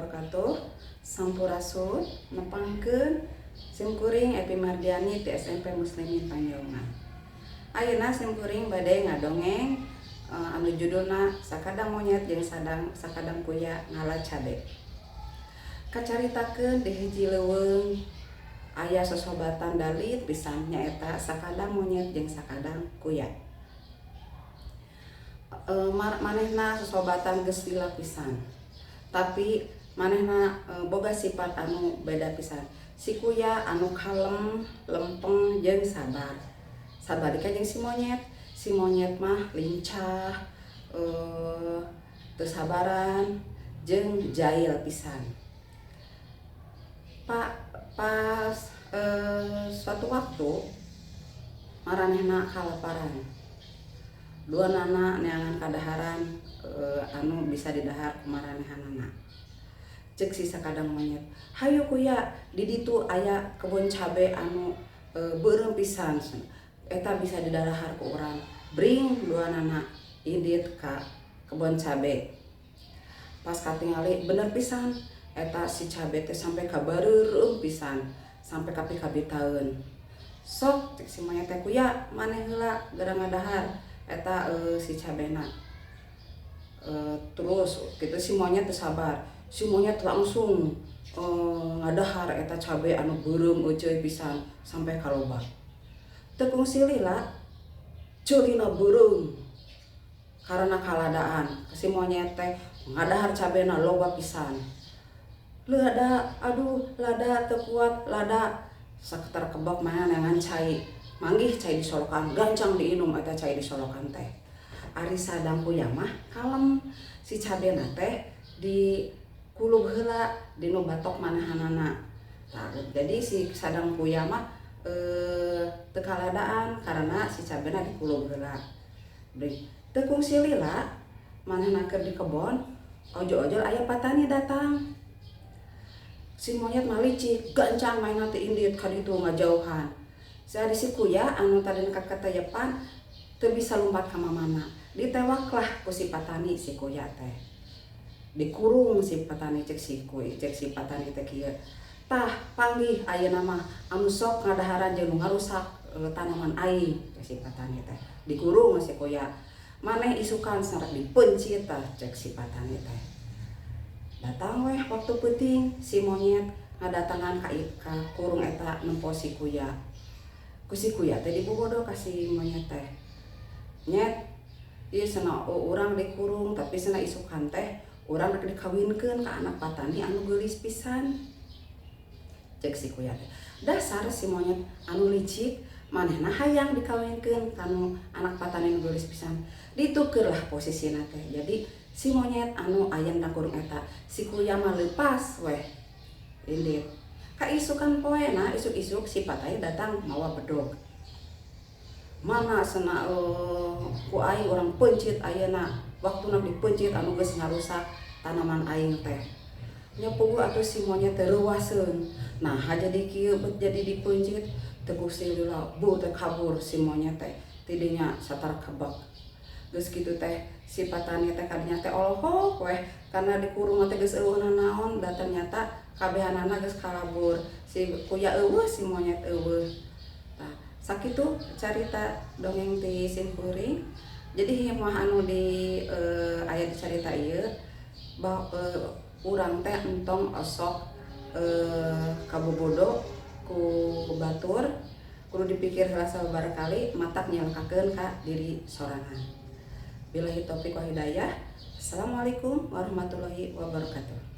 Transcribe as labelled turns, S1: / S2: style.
S1: wabarakatuh. Sampurasun nepangkeun simkuring Epi Mardiani di SMP Muslimin Panjaungan. Ayeuna simkuring bade ngadongeng anu judulna Sakadang Monyet jeung Sakadang Kuya Ngala Cabe. Kacaritakeun di hiji leuweung aya sosobatan dalit pisan nyaeta sakadang monyet jeung sakadang kuya. Manehna sosobatan geus lila pisan, tapi manehna boga sifat anu beda pisan. Si kuya anu kalem, lempeng jeung sabar. Sabadika jeung si monyet. Si monyet mah lincah, teu sabaran jeung jail pisan. Pas suatu waktu maranehna kalaparan. Dua nana neangan kadaharan anu bisa didahar ku maranehanana. Cek si sakadang monyet, "Hayu kuya, di ditu aya kebun cabe anu beureum pisan. Eta bisa didahar ku urang." Bring dua nana indit ka kebun cabe. Pas katingali bener pisan, eta si cabe teh sampai ka bareureum pisan, sampai ka pika-bitaeun. Sok cek si monyet teh, "Kuya, maneh heula gara ngadahar eta si cabena." Terus kitu si monyet teu sabar. Si monyet langsung ngadahar eta cabe anu beureum euceuy pisan sampai ka loba. Teu kungsi lila ceulina beureum karena kaladaan. Si monyet teh ngadahar cabena loba pisan. Lada, aduh, lada teu kuat, lada. Sakitar kebak mana neangan cai. Manggih cai disolokan, gancang diinum eta cai disolokan teh. Ari sadang kuya mah kalem. Si cabena teh di kulub heula dinu batok manahanana. Jadi si sadang kuya mah teu kaladaan karena si cabena di kulub heula. Teu kungsi lila manehna keur di kebon, ojo-ojo aya patani datang. Si monyet mah licik, gancang main teh indit ka ditu ngajauhan. Sari si kuya anu tadi katayepan teu bisa lompat ka mamana. Ditewaklah ku si patani si kuya teh. Dikurung si patani cek si patani teh kieu. Tah panggih ayeuna mah anu sok ngadaharan jeung ngarusak tanaman aing cek si patani teh. Dikurung si kuya. Maneh isukan sarak dipencit tah cek si patani teh. Datang weh waktu penting si monyet ngadatangan ka kurung eta nempo si kuya. Ku si kuya teh dibobodo ka si monyet teh. Nyet, ieu cenah urang dikurung tapi cenah isukan teh urang rek dikawinkeun ka anak patani anu geulis pisan. Cek si kuya teh. Dasar si monyet anu licik, manehna hayang dikawinkeun kanu anak patani anu geulis pisan. Ditukeurlah posisina teh. Jadi si monyet anu aya na kurung eta, si kuya mah leupas weh. Indit. Kaisukan poena, isuk-isuk si patani datang mawa bedog. Mana cenah ku aing urang pencit ayeuna, waktuna dipencit anu geus ngarusak tanaman aing teh. Nya puguh atuh si monyet teh reuwaseun. Nah, jadi kieu bet jadi dipencit teu kusi lila bu teh kabur si monyet teh. Tidinya satar kebak. Geus kitu teh si patani teh kadinya teh olohok weh karena dikurung teh geus eueuh naon da ternyata kabehanana geus kalabur. Si kuya eueuh si monyet eueuh. Tah sakitu carita dongeng ti simkuring. Jadi himah anu di aya di carita ieu urang teh entong osok kabobodo ku batur kudu dipikir heula sababaraha kali matak nyalakakeun ka diri sorangan. Billahi taufiq wa hidayah. Assalamualaikum warahmatullahi wabarakatuh.